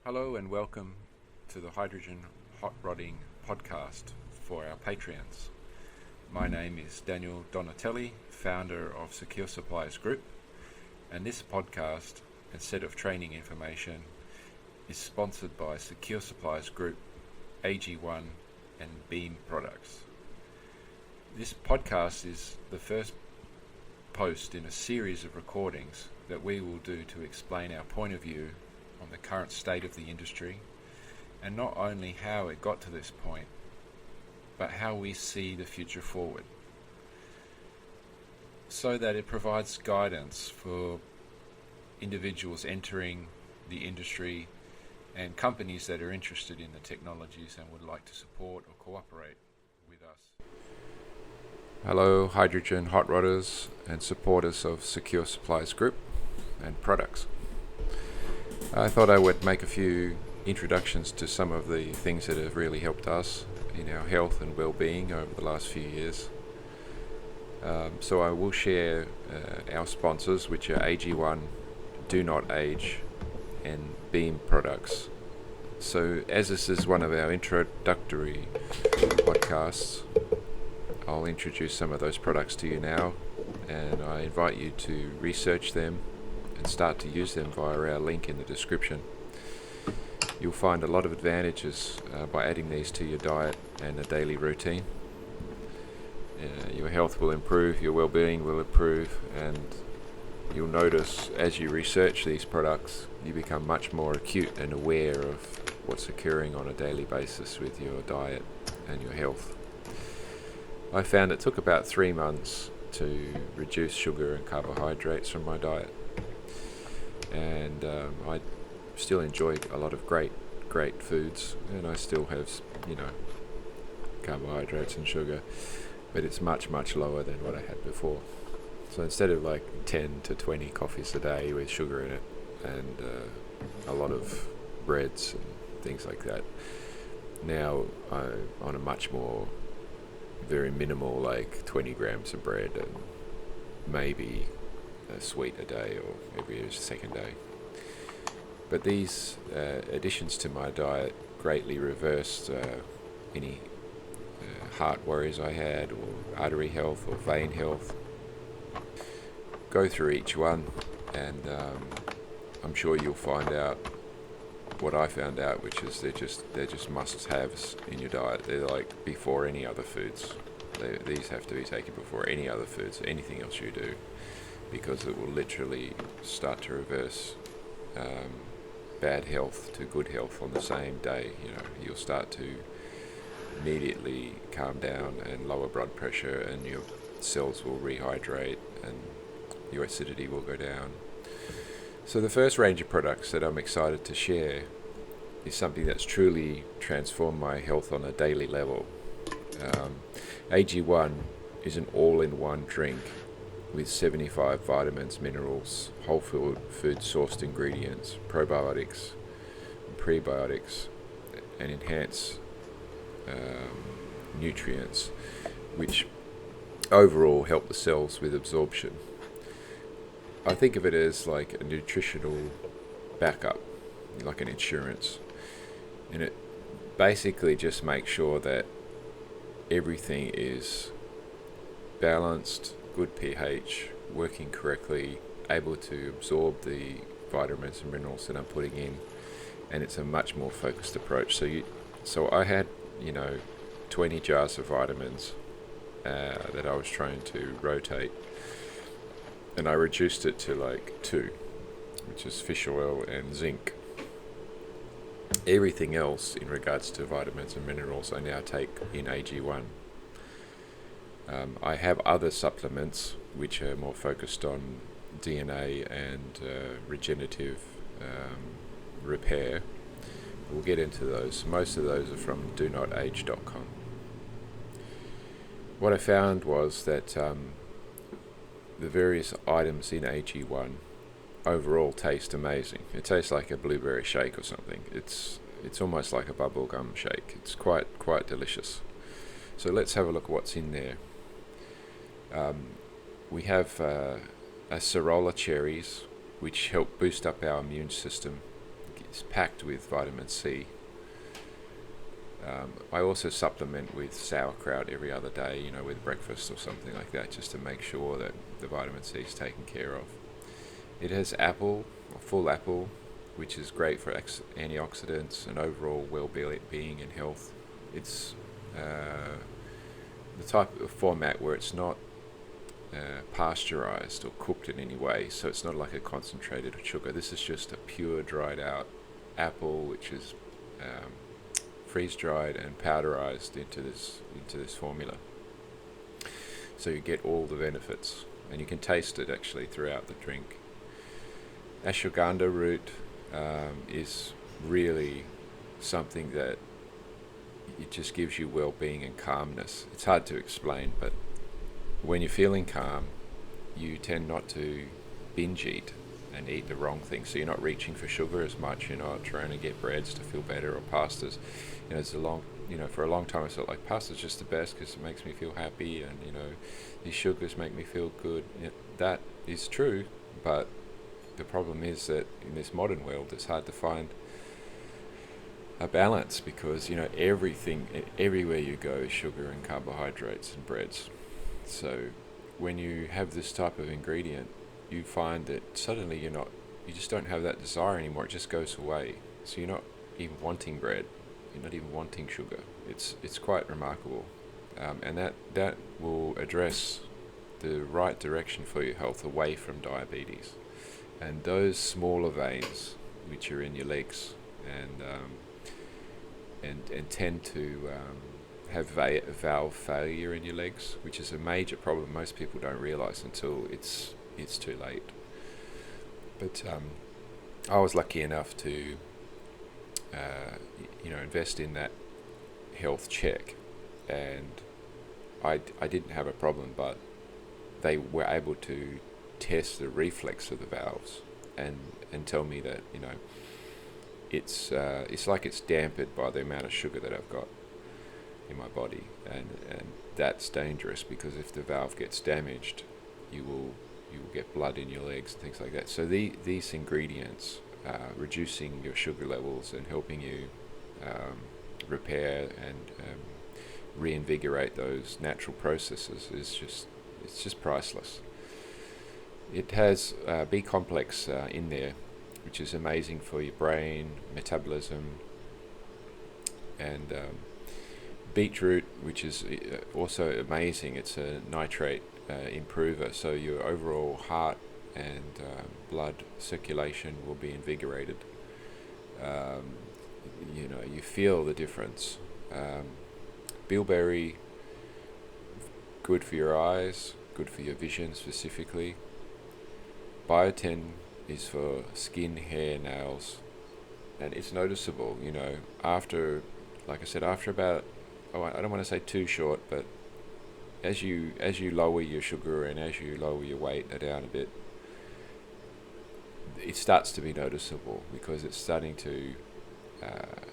Hello and welcome to the Hydrogen Hot Rodding podcast for our Patreons. My name is Daniel Donatelli, founder of Secure Supplies Group, and this podcast and set of training information is sponsored by Secure Supplies Group, AG1 and Beam Products. This podcast is the first post in a series of recordings that we will do to explain our point of view on the current state of the industry, and not only how it got to this point, but how we see the future forward, so that it provides guidance for individuals entering the industry and companies that are interested in the technologies and would like to support or cooperate with us. Hello, Hydrogen Hot Rodders and supporters of Secure Supplies Group and products. I thought I would make a few introductions to some of the things that have really helped us in our health and well-being over the last few years. So I will share our sponsors, which are AG1, Do Not Age, and Beam Products. So as this is one of our introductory podcasts, I'll introduce some of those products to you now, and I invite you to research them and start to use them via our link in the description. You'll find a lot of advantages by adding these to your diet and a daily routine. Your health will improve, your well-being will improve, and you'll notice as you research these products, you become much more acute and aware of what's occurring on a daily basis with your diet and your health. I found it took about 3 months to reduce sugar and carbohydrates from my diet. And I still enjoy a lot of great foods, and I still have, carbohydrates and sugar, but it's much lower than what I had before. So instead of like 10 to 20 coffees a day with sugar in it, and a lot of breads and things like that, now I'm on a much more very minimal, like 20 grams of bread and maybe a sweet a day or every second day. But these additions to my diet greatly reversed any heart worries I had, or artery health or vein health. Go through each one, and I'm sure you'll find out what I found out, which is they're just must-haves in your diet. They're like before any other foods. These have to be taken before any other foods, anything else you do, because it will literally start to reverse bad health to good health on the same day. You'll start to immediately calm down and lower blood pressure, and your cells will rehydrate and your acidity will go down. So the first range of products that I'm excited to share is something that's truly transformed my health on a daily level. AG1 is an all-in-one drink with 75 vitamins, minerals, whole food sourced ingredients, probiotics, and prebiotics, and enhance nutrients, which overall help the cells with absorption. I think of it as like a nutritional backup, like an insurance, and it basically just makes sure that everything is balanced, good pH, working correctly, able to absorb the vitamins and minerals that I'm putting in, and it's a much more focused approach. So I had 20 jars of vitamins that I was trying to rotate, and I reduced it to like 2, which is fish oil and zinc. Everything else in regards to vitamins and minerals I now take in AG1. I have other supplements which are more focused on DNA and regenerative repair. We'll get into those. Most of those are from donotage.com. What I found was that the various items in AG1 overall taste amazing. It tastes like a blueberry shake or something. It's almost like a bubblegum shake. It's quite delicious. So let's have a look at what's in there. We have acerola cherries, which help boost up our immune system, is packed with vitamin C. I also supplement with sauerkraut every other day, you know, with breakfast or something like that, just to make sure that the vitamin C is taken care of. It has apple, or full apple, which is great for antioxidants and overall well-being and health. It's the type of format where it's not pasteurized or cooked in any way, so it's not like a concentrated sugar. This is just a pure dried out apple, which is freeze dried and powderized into this formula. So you get all the benefits, and you can taste it actually throughout the drink. Ashwagandha root is really something that it just gives you well-being and calmness. It's hard to explain, but when you're feeling calm, you tend not to binge eat and eat the wrong thing. So you're not reaching for sugar as much. You're not trying to get breads to feel better or pastas. You know, for a long time I felt like pasta's just the best because it makes me feel happy, and you know, these sugars make me feel good. That is true, but the problem is that in this modern world, it's hard to find a balance, because you know, everything, everywhere you go is sugar and carbohydrates and breads. So when you have this type of ingredient, you find that suddenly you just don't have that desire anymore. It just goes away. So you're not even wanting bread. You're not even wanting sugar. It's quite remarkable, and that will address the right direction for your health, away from diabetes and those smaller veins which are in your legs and tend to have valve failure in your legs, which is a major problem most people don't realize until it's too late. But I was lucky enough to invest in that health check, and I didn't have a problem, but they were able to test the reflex of the valves and tell me that, you know, it's like it's dampened by the amount of sugar that I've got in my body, and that's dangerous, because if the valve gets damaged, you will get blood in your legs and things like that. So these ingredients, reducing your sugar levels and helping you repair and reinvigorate those natural processes, it's just priceless. It has B complex in there, which is amazing for your brain, metabolism, and beetroot, which is also amazing. It's a nitrate improver, so your overall heart and blood circulation will be invigorated. You feel the difference. Bilberry, good for your eyes, good for your vision specifically. Biotin is for skin, hair, nails, and it's noticeable, you know, after about, I don't want to say too short, but as you lower your sugar and as you lower your weight down a bit, it starts to be noticeable, because it's starting to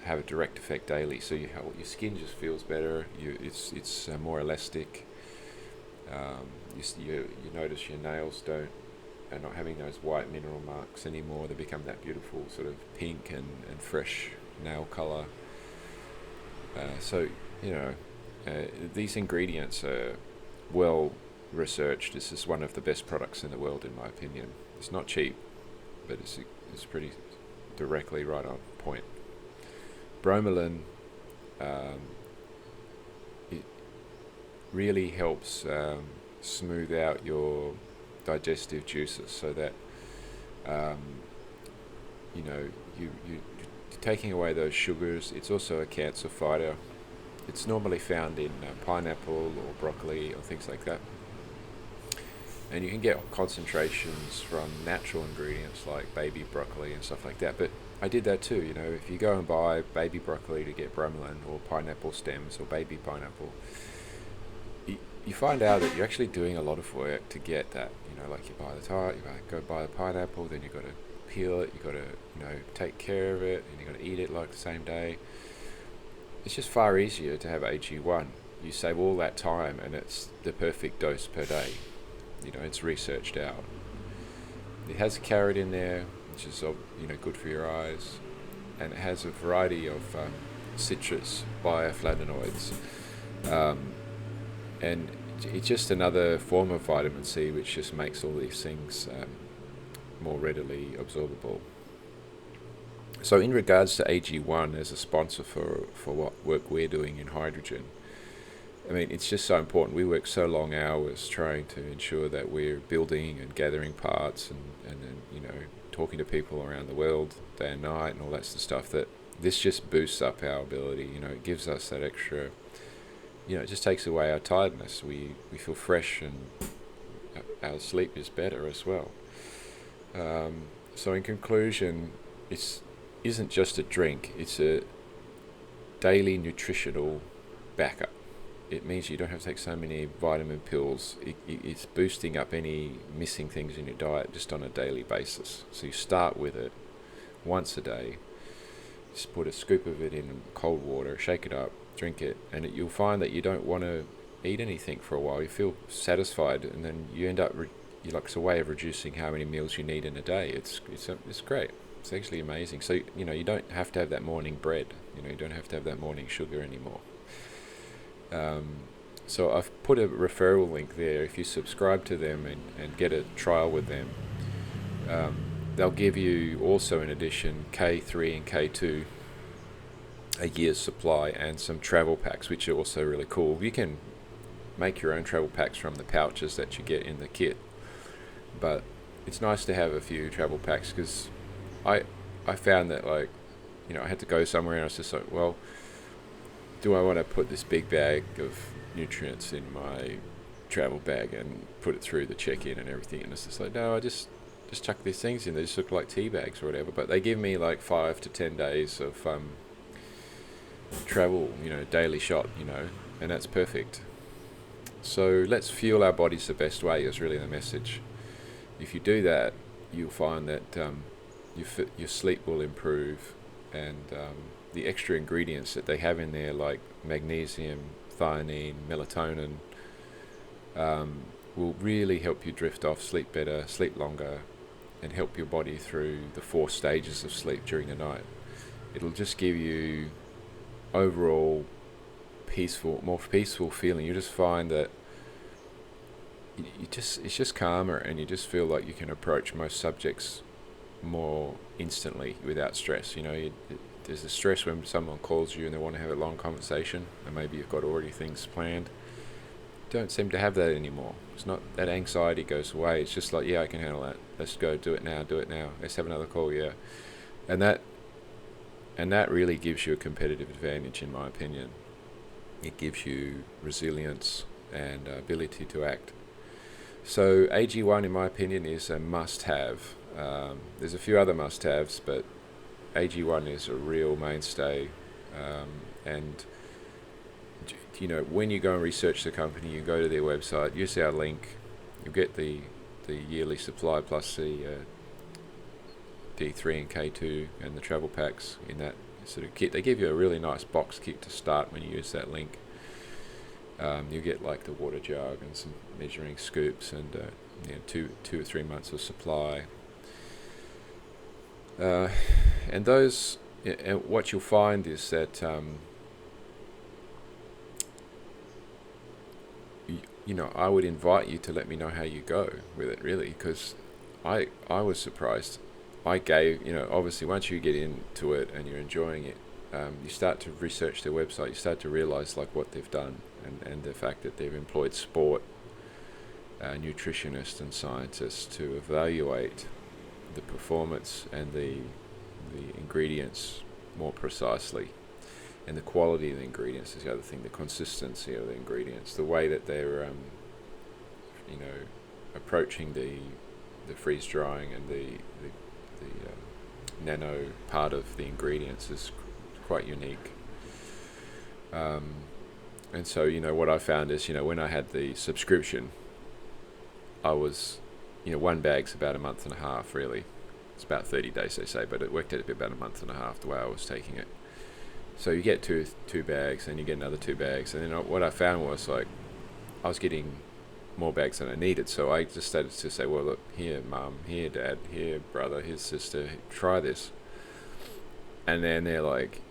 have a direct effect daily. So your skin just feels better. It's more elastic. You notice your nails are not having those white mineral marks anymore. They become that beautiful sort of pink and fresh nail color. So you know, these ingredients are well researched. This is one of the best products in the world, in my opinion. It's not cheap, but it's pretty directly right on point. Bromelain, it really helps smooth out your digestive juices, so that you're taking away those sugars. It's also a cancer fighter. It's normally found in pineapple or broccoli or things like that, and you can get concentrations from natural ingredients like baby broccoli and stuff like that. But I did that too. You know, if you go and buy baby broccoli to get bromelain, or pineapple stems or baby pineapple, you find out that you're actually doing a lot of work to get that. You know, like you go buy the pineapple, then you've got to peel it, you've got to take care of it, and you've got to eat it like the same day. It's just far easier to have AG1. You save all that time, and it's the perfect dose per day. You know, it's researched out. It has carrot in there, which is good for your eyes. and it has a variety of citrus bioflavonoids, and it's just another form of vitamin C which just makes all these things more readily absorbable. So in regards to AG1 as a sponsor for what work we're doing in hydrogen, I mean, it's just so important. We work so long hours trying to ensure that we're building and gathering parts and talking to people around the world day and night and all that sort of stuff, that this just boosts up our ability. It gives us that extra, it just takes away our tiredness. We feel fresh, and our sleep is better as well. So in conclusion, it isn't just a drink, it's a daily nutritional backup. It means you don't have to take so many vitamin pills. It's boosting up any missing things in your diet just on a daily basis. So you start with it once a day. Just put a scoop of it in cold water, shake it up, drink it, and you'll find that you don't want to eat anything for a while. You feel satisfied, and then you end up it's a way of reducing how many meals you need in a day. It's great. It's actually amazing. So you don't have to have that morning bread. You don't have to have that morning sugar anymore. So I've put a referral link there. If you subscribe to them and get a trial with them, they'll give you also in addition K3 and K2, a year's supply, and some travel packs, which are also really cool. You can make your own travel packs from the pouches that you get in the kit, but it's nice to have a few travel packs, because I found that I had to go somewhere and I was just like, well, do I want to put this big bag of nutrients in my travel bag and put it through the check-in and everything? And it's just like, no, I just chuck these things in. They just look like tea bags or whatever. But they give me like 5 to 10 days of travel, daily shot, and that's perfect. So let's fuel our bodies the best way is really the message. If you do that, you'll find that your sleep will improve, and the extra ingredients that they have in there, like magnesium, theanine, melatonin, will really help you drift off, sleep better, sleep longer, and help your body through the 4 stages of sleep during the night. It'll just give you overall more peaceful feeling. You just find that it's just calmer, and you just feel like you can approach most subjects more instantly without stress. There's a stress when someone calls you and they want to have a long conversation, and maybe you've got already things planned. Don't seem to have that anymore. It's not that anxiety goes away. It's just like, yeah, I can handle that. Let's go, do it now. Let's have another call, yeah. And that really gives you a competitive advantage, in my opinion. It gives you resilience and ability to act. So AG1, in my opinion, is a must-have. There's a few other must-haves, but AG1 is a real mainstay, and when you go and research the company, you go to their website, use our link, you'll get the yearly supply plus the D3 and K2 and the travel packs in that sort of kit. They give you a really nice box kit to start when you use that link. You get like the water jug and some measuring scoops, and 2 or 3 months of supply. And those, and what you'll find is that I would invite you to let me know how you go with it, really, because I was surprised. I gave, obviously once you get into it and you're enjoying it, you start to research their website, you start to realize like what they've done, and the fact that they've employed sport nutritionists and scientists to evaluate the performance and the ingredients more precisely, and the quality of the ingredients is the other thing, the consistency of the ingredients, the way that they're approaching the freeze drying and the nano part of the ingredients is quite unique. And so what I found is when I had the subscription, I was one bag's about a month and a half, really. It's about 30 days, they say, but it worked out to be about a month and a half the way I was taking it. So you get two bags, and you get another 2 bags, and then what I found was like I was getting more bags than I needed. So I just started to say, well, look, here, mum, here, dad, here, brother, here, sister, try this. And then they're like,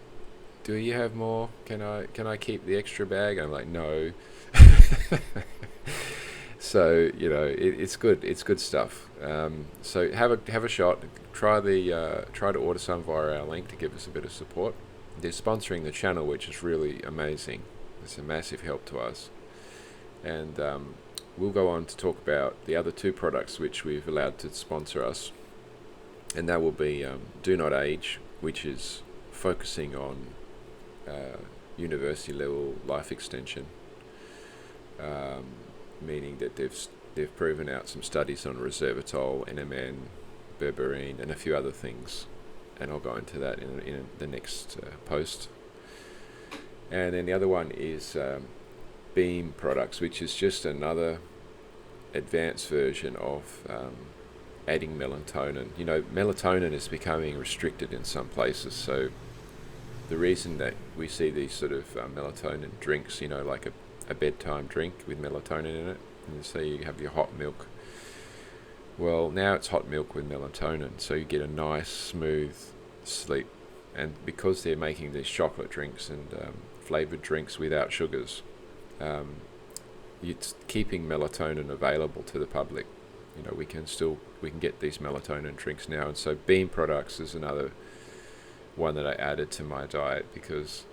do you have more? Can I keep the extra bag? I'm like, no. So it's good. It's good stuff. So have a shot. Try to order some via our link to give us a bit of support. They're sponsoring the channel, which is really amazing. It's a massive help to us. And we'll go on to talk about the other two products which we've allowed to sponsor us, and that will be Do Not Age, which is focusing on university level life extension, meaning that they've proven out some studies on resveratrol, NMN, berberine, and a few other things, and I'll go into that in the next post. And then the other one is Beam products, which is just another advanced version of adding melatonin. Melatonin is becoming restricted in some places, so the reason that we see these sort of melatonin drinks, like a bedtime drink with melatonin in it, and so you have your hot milk. Well, now it's hot milk with melatonin, so you get a nice, smooth sleep. And because they're making these chocolate drinks and flavored drinks without sugars, it's keeping melatonin available to the public. We can get these melatonin drinks now, and so Beam products is another one that I added to my diet, because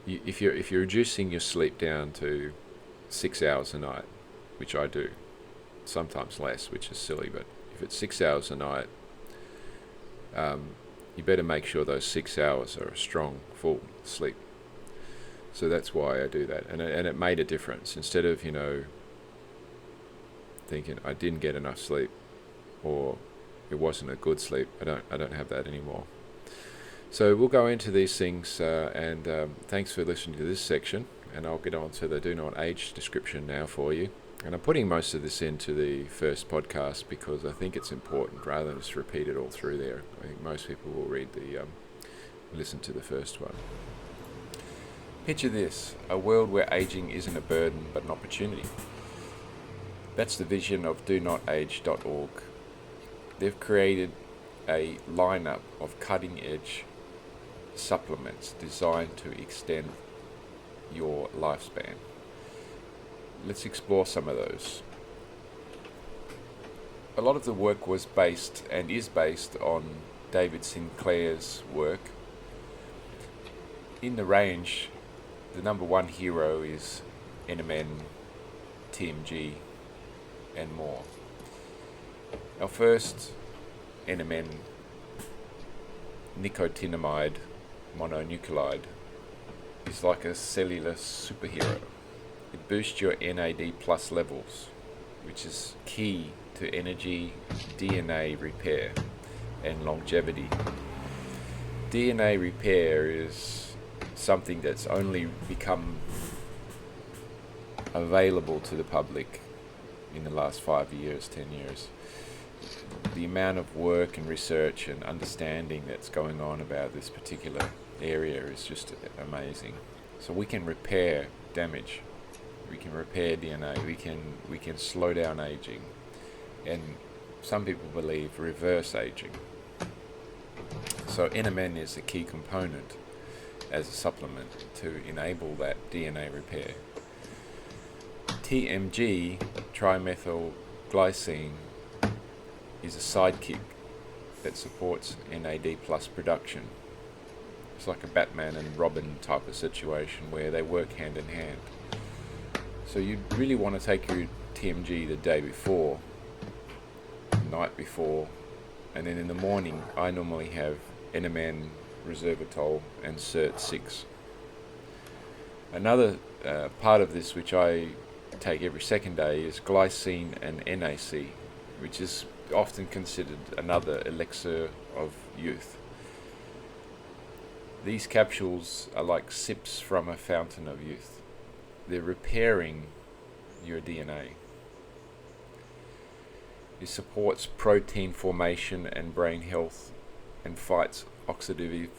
if you're reducing your sleep down to 6 hours a night, which I do, sometimes less, which is silly, but if it's 6 hours a night, you better make sure those 6 hours are a strong, full sleep. So that's why I do that, and it made a difference. Instead of thinking I didn't get enough sleep, or it wasn't a good sleep, I don't have that anymore. So we'll go into these things, and thanks for listening to this section, and I'll get on to the Do Not Age description now for you. And I'm putting most of this into the first podcast because I think it's important, rather than just repeat it all through there. I think most people will listen to the first one. Picture this: a world where aging isn't a burden but an opportunity. That's the vision of DoNotAge.org. They've created a lineup of cutting-edge supplements designed to extend your lifespan. Let's explore some of those. A lot of the work was based and is based on David Sinclair's work. In the range, the number one hero is NMN, TMG, and more. Our first, NMN, nicotinamide mononucleotide, is like a cellular superhero. It boosts your NAD+ levels, which is key to energy, DNA repair, and longevity. DNA repair is something that's only become available to the public in the last 5 years, 10 years. The amount of work and research and understanding that's going on about this particular area is just amazing. So we can repair damage, we can repair DNA, we can slow down aging, and some people believe reverse aging. So NMN is a key component as a supplement to enable that DNA repair. TMG, trimethylglycine, is a sidekick that supports NAD+ production. It's like a Batman and Robin type of situation where they work hand in hand. So you really want to take your TMG the day before, the night before, and then in the morning I normally have NMN, resveratrol, and Cert6. Another part of this which I take every second day is glycine and NAC, which is often considered another elixir of youth. These capsules are like sips from a fountain of youth. They're repairing your DNA. It supports protein formation and brain health, and fights oxidative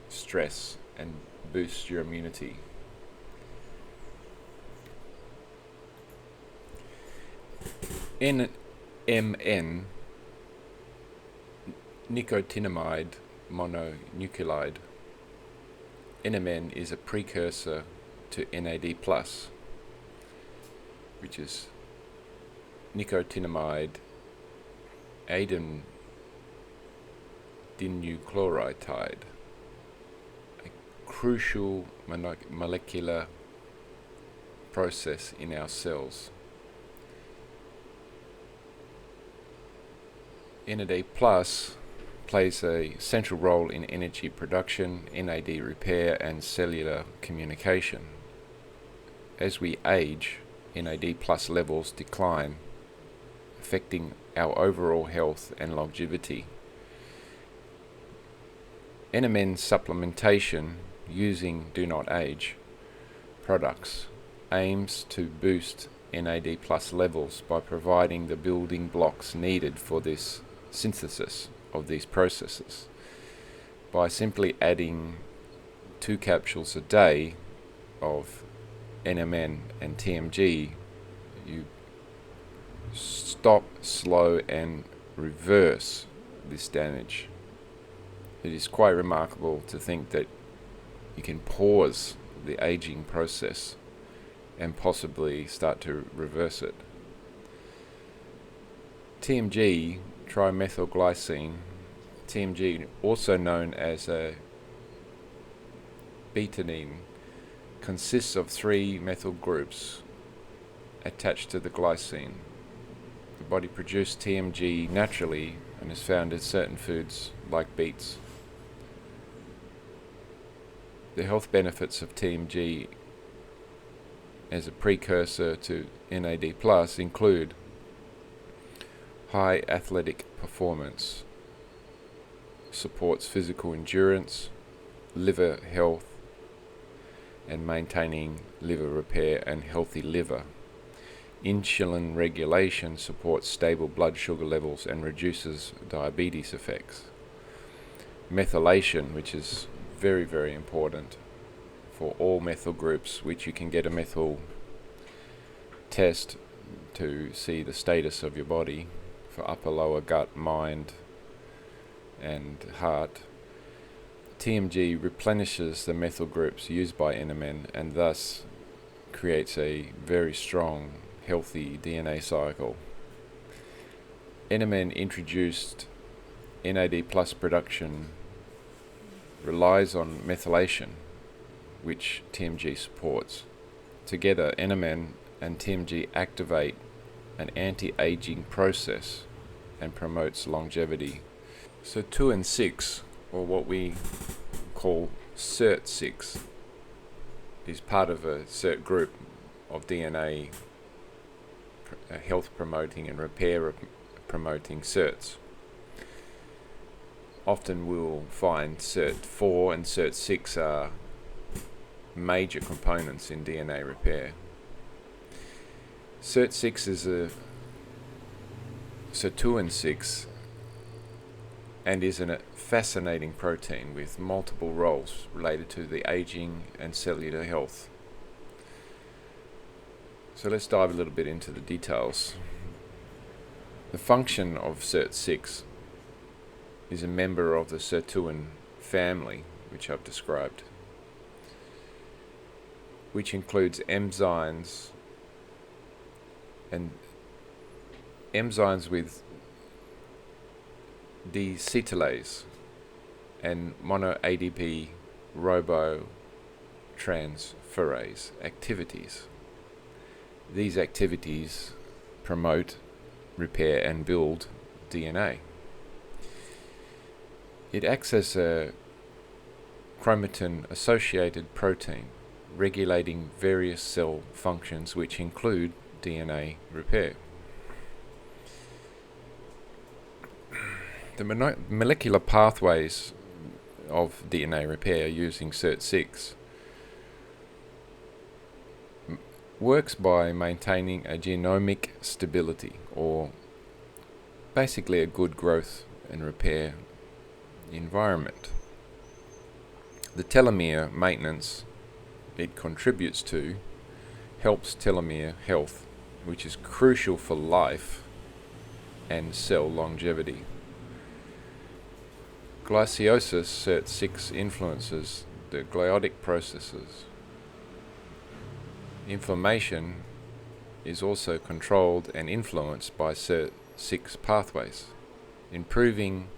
stress and boosts your immunity. NMN, nicotinamide mononucleotide. NMN is a precursor to NAD+, which is nicotinamide adenine-dinucleotide, a crucial molecular process in our cells. NAD+ plays a central role in energy production, NAD repair, and cellular communication. As we age, NAD+ levels decline, affecting our overall health and longevity. NMN supplementation using Do Not Age products aims to boost NAD+ levels by providing the building blocks needed for this synthesis of these processes. By simply adding 2 capsules a day of NMN and TMG, you stop, slow, and reverse this damage. It is quite remarkable to think that you can pause the aging process and possibly start to reverse it. TMG, trimethylglycine, TMG, also known as a betaine, consists of 3 methyl groups attached to the glycine. The body produces TMG naturally and is found in certain foods like beets. The health benefits of TMG as a precursor to NAD+ include high athletic performance, supports physical endurance, liver health, and maintaining liver repair and healthy liver. Insulin regulation supports stable blood sugar levels and reduces diabetes effects. Methylation, which is very, very important for all methyl groups, which you can get a methyl test to see the status of your body for upper, lower gut, mind, and heart. TMG replenishes the methyl groups used by NMN and thus creates a very strong, healthy DNA cycle. NMN introduced NAD+ production relies on methylation, which TMG supports. Together, NMN and TMG activate an anti-aging process and promotes longevity. So 2 and 6, or what we call SIRT6, is part of a SIRT group of DNA health promoting and repair promoting SIRTs. Often we'll find SIRT4 and SIRT6 are major components in DNA repair. SIRT6 is so 2 and 6, and is a fascinating protein with multiple roles related to the aging and cellular health. So let's dive a little bit into the details. The function of SIRT6 is a member of the sirtuin family, which I've described, which includes enzymes with deacetylase and mono-ADP ribotransferase activities. These activities promote, repair, and build DNA. It acts as a chromatin-associated protein, regulating various cell functions which include DNA repair. The molecular pathways of DNA repair using SIRT6 works by maintaining a genomic stability, or basically a good growth and repair environment. The telomere maintenance it contributes to helps telomere health, which is crucial for life and cell longevity. Glycolysis SIRT6 influences the gliotic processes. Inflammation is also controlled and influenced by SIRT6 pathways. Improving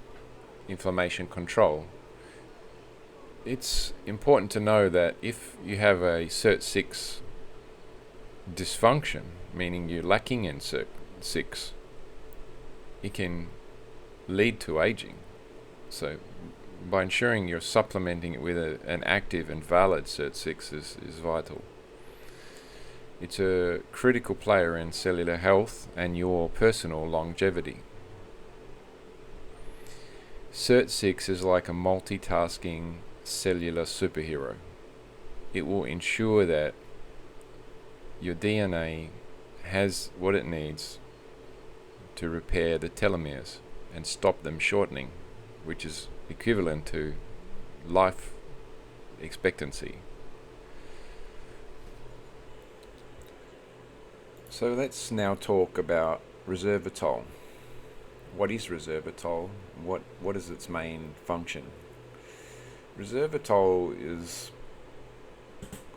inflammation control. It's important to know that if you have a SIRT6 dysfunction, meaning you're lacking in SIRT6, it can lead to aging. So by ensuring you're supplementing it with an active and valid SIRT6 is vital. It's a critical player in cellular health and your personal longevity. SIRT6 is like a multitasking cellular superhero. It will ensure that your DNA has what it needs to repair the telomeres and stop them shortening, which is equivalent to life expectancy. So let's now talk about resveratrol. What is resveratrol? What is its main function? Resveratrol is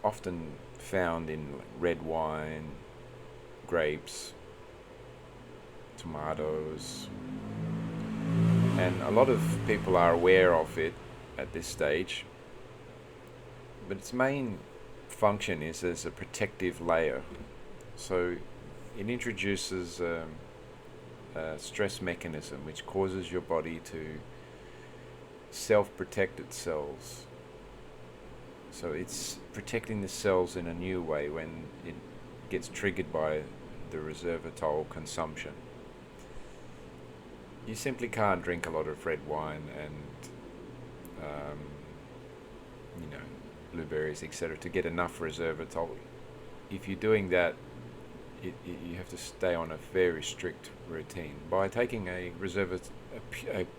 often found in red wine, grapes, tomatoes, and a lot of people are aware of it at this stage, but its main function is as a protective layer. So it introduces a stress mechanism which causes your body to self-protect its cells. So it's protecting the cells in a new way when it gets triggered by the resveratrol consumption. You simply can't drink a lot of red wine and blueberries, etc., to get enough resveratrol. If you're doing that, you have to stay on a very strict routine. By taking a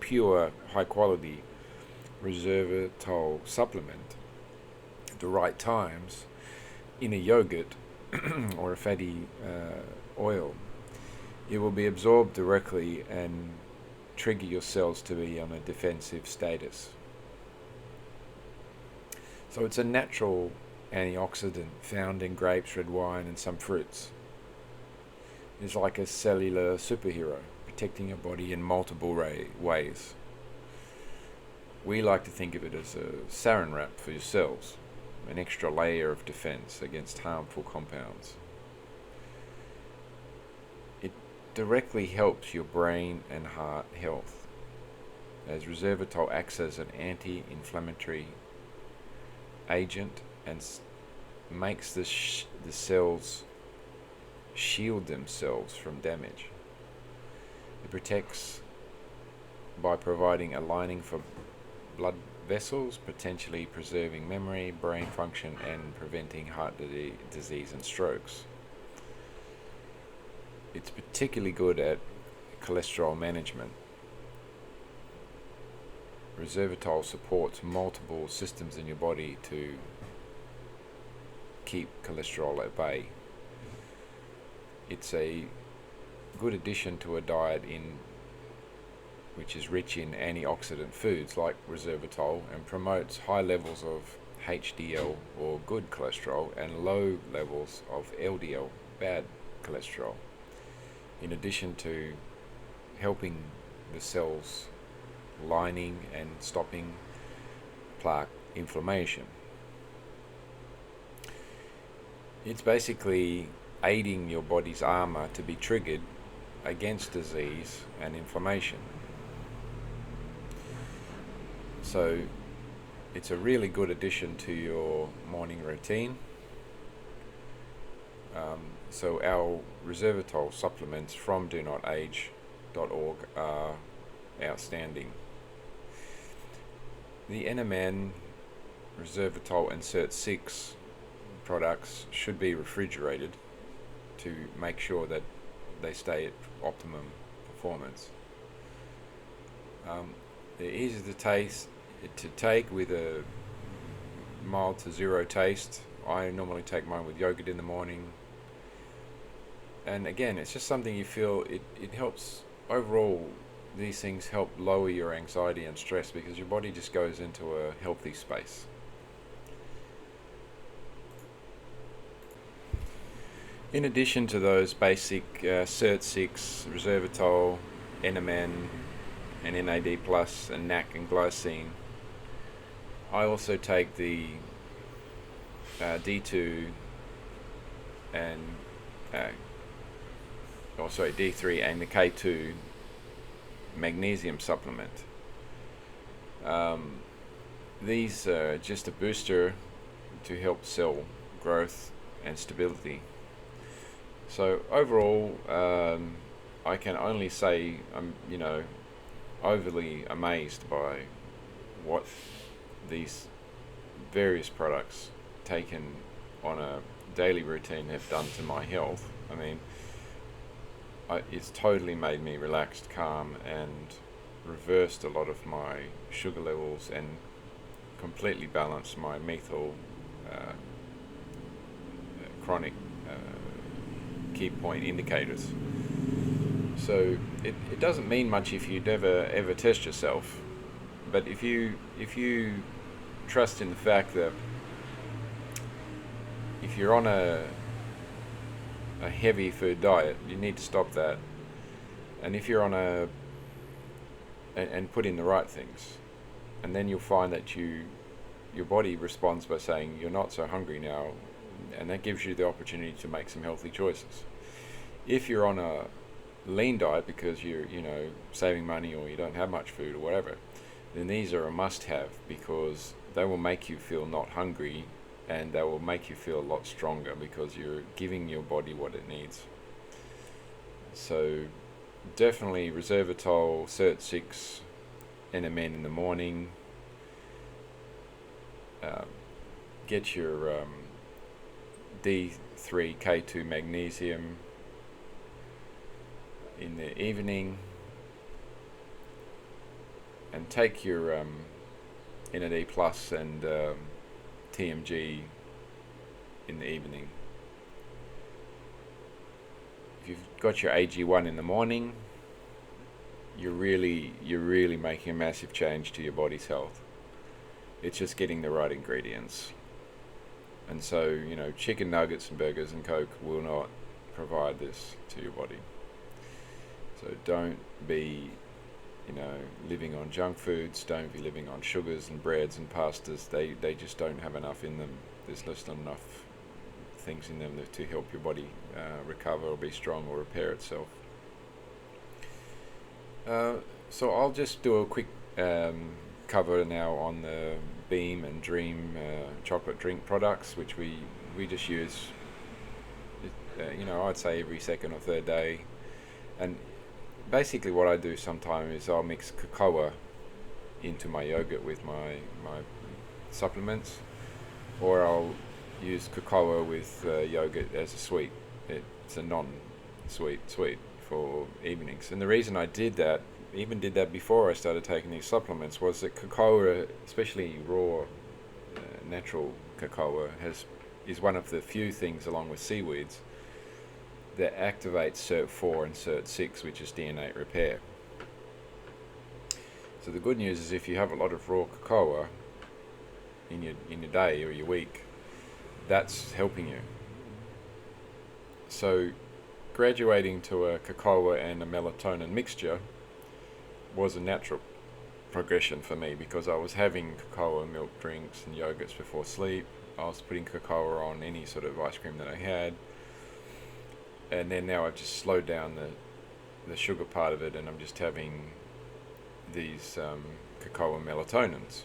pure, high-quality resveratrol supplement at the right times in a yogurt or a fatty oil, it will be absorbed directly and trigger your cells to be on a defensive status. So it's a natural antioxidant found in grapes, red wine, and some fruits. It's like a cellular superhero, protecting your body in multiple ways. We like to think of it as a saran wrap for your cells, an extra layer of defense against harmful compounds. It directly helps your brain and heart health, as resveratrol acts as an anti-inflammatory agent and makes the cells shield themselves from damage. It protects by providing a lining for blood vessels, potentially preserving memory, brain function, and preventing heart disease and strokes. It's particularly good at cholesterol management. Resveratrol supports multiple systems in your body to keep cholesterol at bay. It's a good addition to a diet which is rich in antioxidant foods like resveratrol, and promotes high levels of HDL or good cholesterol and low levels of LDL, bad cholesterol, in addition to helping the cells lining and stopping plaque inflammation. It's basically aiding your body's armor to be triggered against disease and inflammation. So it's a really good addition to your morning routine. So our resveratrol supplements from donotage.org are outstanding. The NMN, resveratrol, and SIRT6 products should be refrigerated to make sure that they stay at optimum performance. They're easy to take with a mild to zero taste. I normally take mine with yogurt in the morning. And again, it's just something you feel it helps overall these things help lower your anxiety and stress because your body just goes into a healthy space. In addition to those basic Cert6, resveratrol, NMN, and NAD+, and NAC and glycine, I also take the D2 and D3 and the K2 magnesium supplement. These are just a booster to help cell growth and stability. So overall, I can only say I'm overly amazed by what these various products taken on a daily routine have done to my health. I mean, it's totally made me relaxed, calm, and reversed a lot of my sugar levels and completely balanced my methyl chronic key point indicators. So it doesn't mean much if you never ever test yourself, but if you trust in the fact that if you're on a heavy food diet, you need to stop that, and if you're on and put in the right things, and then you'll find that your body responds by saying you're not so hungry now, and that gives you the opportunity to make some healthy choices. If you're on a lean diet because you're saving money or you don't have much food or whatever, then these are a must-have because they will make you feel not hungry, and they will make you feel a lot stronger because you're giving your body what it needs. So definitely resveratrol, Cert6, NMN in the morning. Get your D3, K2 magnesium in the evening, and take your NAD plus and TMG in the evening. If you've got your AG1 in the morning, you're really making a massive change to your body's health. It's just getting the right ingredients. And so, chicken nuggets and burgers and Coke will not provide this to your body. So don't be, living on junk foods. Don't be living on sugars and breads and pastas. They just don't have enough in them. There's just not enough things in them to help your body recover or be strong or repair itself. So I'll just do a quick cover now on the Beam and Dream chocolate drink products, which we just use, I'd say every second or third day. And basically what I do sometimes is I'll mix cocoa into my yogurt with my supplements, or I'll use cocoa with yogurt as a sweet. It's a non-sweet sweet for evenings. And the reason I did that before I started taking these supplements, was that cocoa, especially raw natural cocoa, is one of the few things, along with seaweeds, that activates Cert4 and Cert6, which is DNA repair. So the good news is if you have a lot of raw cocoa in your day or your week, that's helping you. So graduating to a cocoa and a melatonin mixture was a natural progression for me, because I was having cocoa milk drinks and yogurts before sleep. I was putting cocoa on any sort of ice cream that I had, and then now I've just slowed down the sugar part of it, and I'm just having these cocoa melatonins.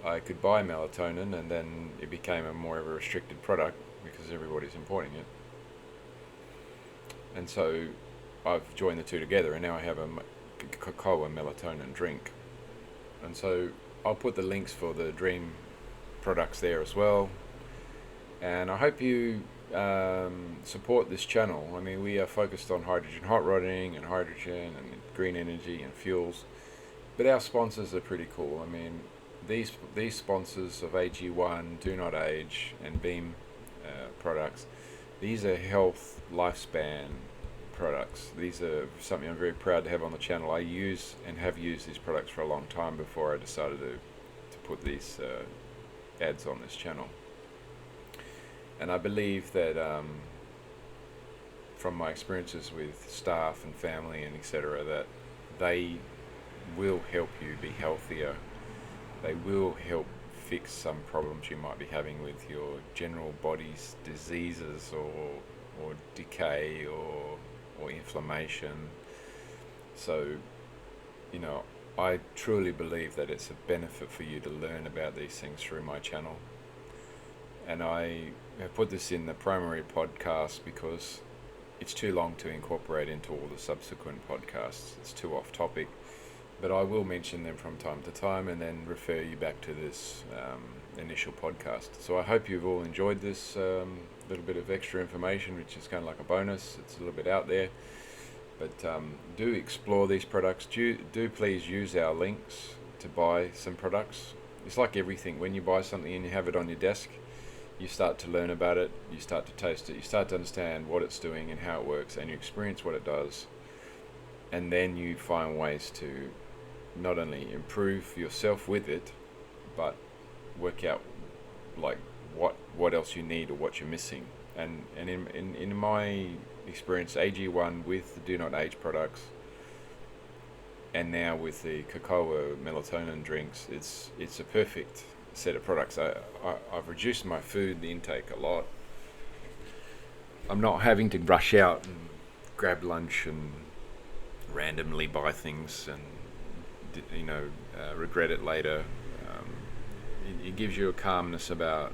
I could buy melatonin, and then it became more of a restricted product because everybody's importing it, and so I've joined the two together, and now I have a cocoa melatonin drink. And so I'll put the links for the Dream products there as well, and I hope you support this channel. I mean, we are focused on hydrogen hot rodding and hydrogen and green energy and fuels, but our sponsors are pretty cool. I mean, these sponsors of AG1, Do Not Age, and Beam products, these are health lifespan products. These are something I'm very proud to have on the channel. I use and have used these products for a long time before I decided to put these ads on this channel. And I believe that from my experiences with staff and family and etc., that they will help you be healthier. They will help fix some problems you might be having with your general body's diseases or decay or inflammation. So, you know, I truly believe that it's a benefit for you to learn about these things through my channel. And I have put this in the primary podcast because it's too long to incorporate into all the subsequent podcasts. It's too off topic. But I will mention them from time to time and then refer you back to this initial podcast. So I hope you've all enjoyed this little bit of extra information, which is kind of like a bonus. It's a little bit out there. But do explore these products. Do please use our links to buy some products. It's like everything. When you buy something and you have it on your desk, you start to learn about it, you start to taste it, you start to understand what it's doing and how it works, and you experience what it does. And then you find ways to not only improve yourself with it, but work out like what else you need or what you're missing. And in my experience, AG1 with the Do Not Age products, and now with the cacao melatonin drinks, it's a perfect set of products. I've reduced my food intake a lot. I'm not having to rush out and grab lunch and randomly buy things and regret it later. It gives you a calmness about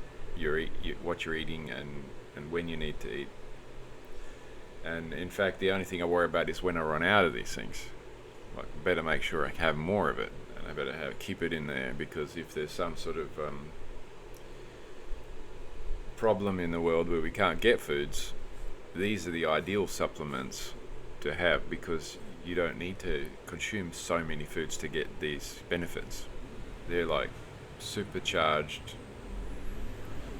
what you're eating and when you need to eat. And in fact, the only thing I worry about is when I run out of these things. Like, better make sure I have more of it, and I better keep it in there, because if there's some sort of problem in the world where we can't get foods, these are the ideal supplements to have, because you don't need to consume so many foods to get these benefits. They're like supercharged,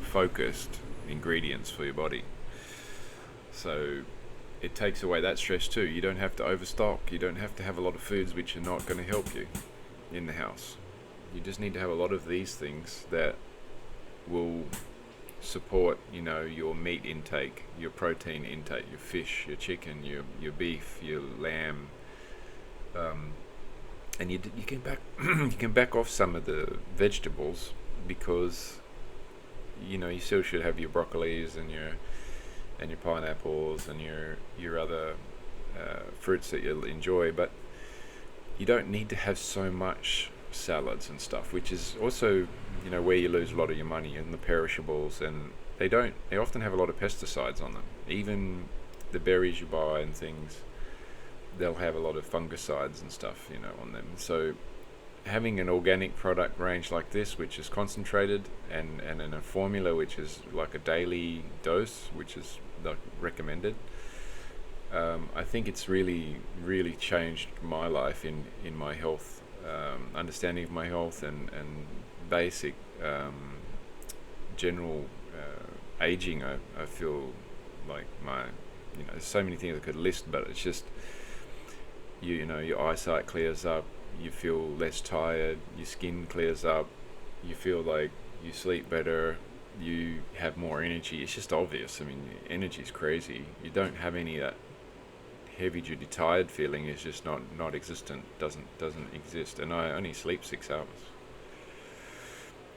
focused ingredients for your body. So it takes away that stress too. You don't have to overstock. You don't have to have a lot of foods which are not going to help you in the house. You just need to have a lot of these things that will support, your meat intake, your protein intake, your fish, your chicken, your beef, your lamb, and you can back off some of the vegetables, because you still should have your broccolis and your pineapples and your other fruits that you'll enjoy, but you don't need to have so much salads and stuff, which is also where you lose a lot of your money in the perishables. And they often have a lot of pesticides on them. Even the berries you buy and things, they'll have a lot of fungicides and stuff on them. So having an organic product range like this, which is concentrated, and in a formula which is like a daily dose, which is recommended, I think it's really, really changed my life in my health, understanding of my health, and basic general aging. I feel like there's so many things I could list, but it's just your eyesight clears up, you feel less tired, your skin clears up, you feel like you sleep better, you have more energy. It's just obvious. I mean, energy is crazy. You don't have any of that heavy duty tired feeling. Is just not existent, doesn't exist. And I only sleep 6 hours.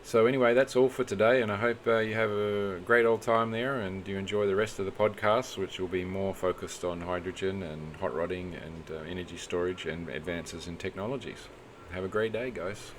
So anyway, that's all for today, and I hope you have a great old time there, and you enjoy the rest of the podcast, which will be more focused on hydrogen and hot rodding and energy storage and advances in technologies. Have a great day, guys.